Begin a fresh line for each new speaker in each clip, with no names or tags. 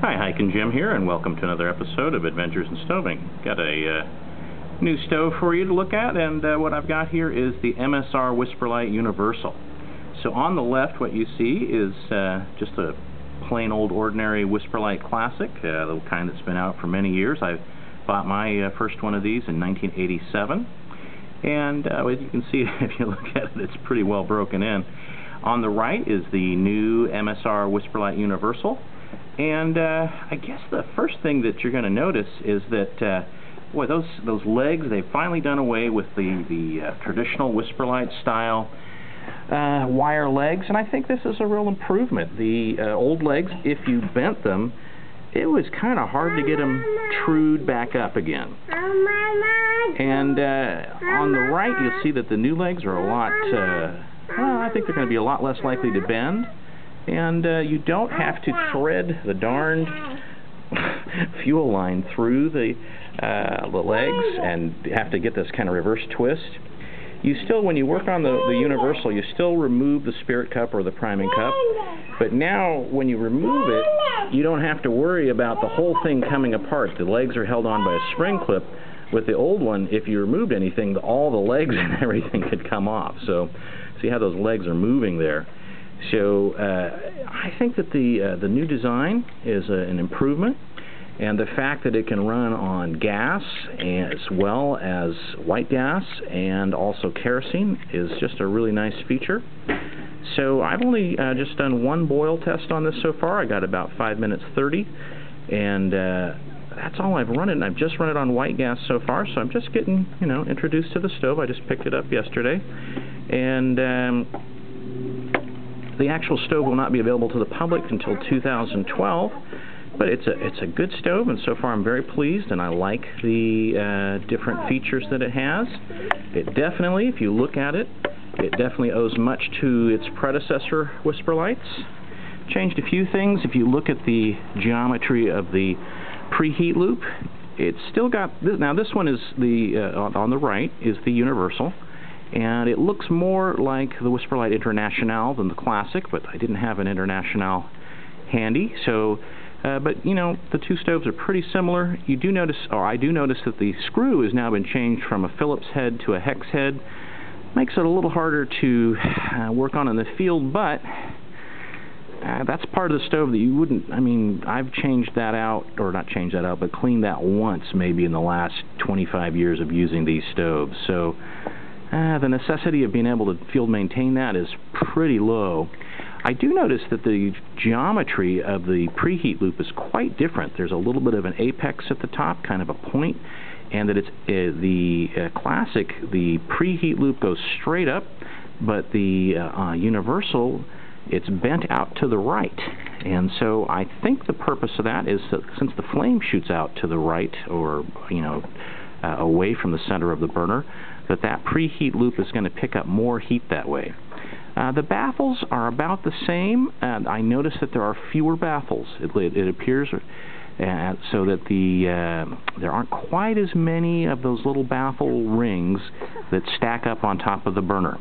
Hi, Hikin' Jim here, and welcome to another episode of Adventures in Stoving. Got a new stove for you to look at, and what I've got here is the MSR Whisperlite Universal. So on the left, what you see is just a plain old ordinary Whisperlite Classic, the kind that's been out for many years. I bought my first one of these in 1987, and as you can see, if you look at it, it's pretty well broken in. On the right is the new MSR Whisperlite Universal. And I guess the first thing that you're going to notice is that, boy, those legs, they've finally done away with the traditional Whisperlite style wire legs, and I think this is a real improvement. The old legs, if you bent them, it was kind of hard to get them trued back up again. And on the right, you'll see that the new legs are a lot, well, I think they're going to be a lot less likely to bend. And you don't have to thread the darned fuel line through the legs and have to get this kind of reverse twist. You still, when you work on the Universal, you still remove the spirit cup or the priming cup. But now, when you remove it, you don't have to worry about the whole thing coming apart. The legs are held on by a spring clip. With the old one, if you removed anything, all the legs and everything could come off. So, see how those legs are moving there. So I think that the new design is an improvement, and the fact that it can run on gas as well as white gas and also kerosene is just a really nice feature. So I've only just done one boil test on this so far. I got about 5 minutes 30, and that's all I've run it, and I've just run it on white gas so far, so I'm just getting, introduced to the stove. I just picked it up yesterday, and the actual stove will not be available to the public until 2012, but it's a good stove, and so far I'm very pleased, and I like the different features that it has. It definitely, if you look at it, it definitely owes much to its predecessor Whisperlites. Changed a few things. If you look at the geometry of the preheat loop, it's still got, now this one is the, on the right, is the Universal. And it looks more like the Whisperlite International than the Classic, but I didn't have an International handy. So, but the two stoves are pretty similar. You do notice, or I do notice, that the screw has now been changed from a Phillips head to a hex head. Makes it a little harder to work on in the field, but that's part of the stove that you wouldn't, I've changed that out, or not changed that out, but cleaned that once maybe in the last 25 years of using these stoves. So the necessity of being able to field maintain that is pretty low. I do notice that the geometry of the preheat loop is quite different. There's a little bit of an apex at the top, kind of a point, and that it's the Classic, the preheat loop goes straight up, but the Universal, it's bent out to the right. And so I think the purpose of that is that since the flame shoots out to the right, or away from the center of the burner, that preheat loop is going to pick up more heat that way. The baffles are about the same. I notice that there are fewer baffles. It appears so that there aren't quite as many of those little baffle rings that stack up on top of the burner.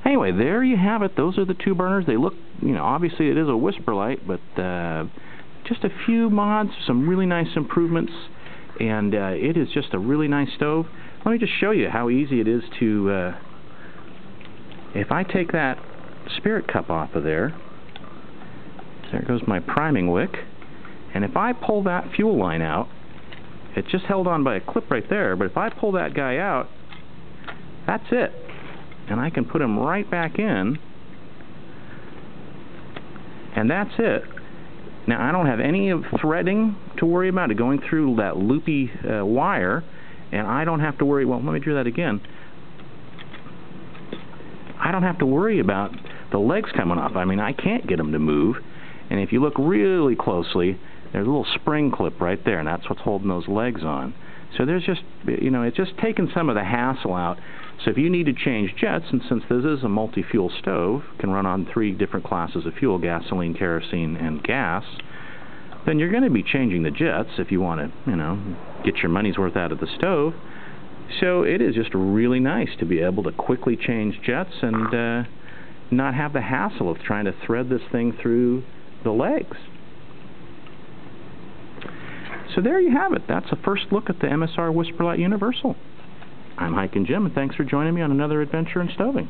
Anyway, there you have it. Those are the two burners. They look, obviously it is a Whisperlite, but just a few mods, some really nice improvements, and it is just a really nice stove. Let me just show you how easy it is to, if I take that spirit cup off of there goes my priming wick, and if I pull that fuel line out, it's just held on by a clip right there, but if I pull that guy out, that's it. And I can put him right back in, and that's it. Now, I don't have any of threading to worry about, going through that loopy wire, and I don't have to worry, well, let me do that again. I don't have to worry about the legs coming off. I can't get them to move, and if you look really closely, there's a little spring clip right there, and that's what's holding those legs on. So there's just, it's just taken some of the hassle out. So if you need to change jets, and since this is a multi-fuel stove, can run on 3 different classes of fuel, gasoline, kerosene, and gas, then you're going to be changing the jets if you want to, get your money's worth out of the stove. So it is just really nice to be able to quickly change jets and not have the hassle of trying to thread this thing through the legs. So there you have it. That's a first look at the MSR Whisperlite Universal. I'm Hiking Jim, and thanks for joining me on another adventure in stoving.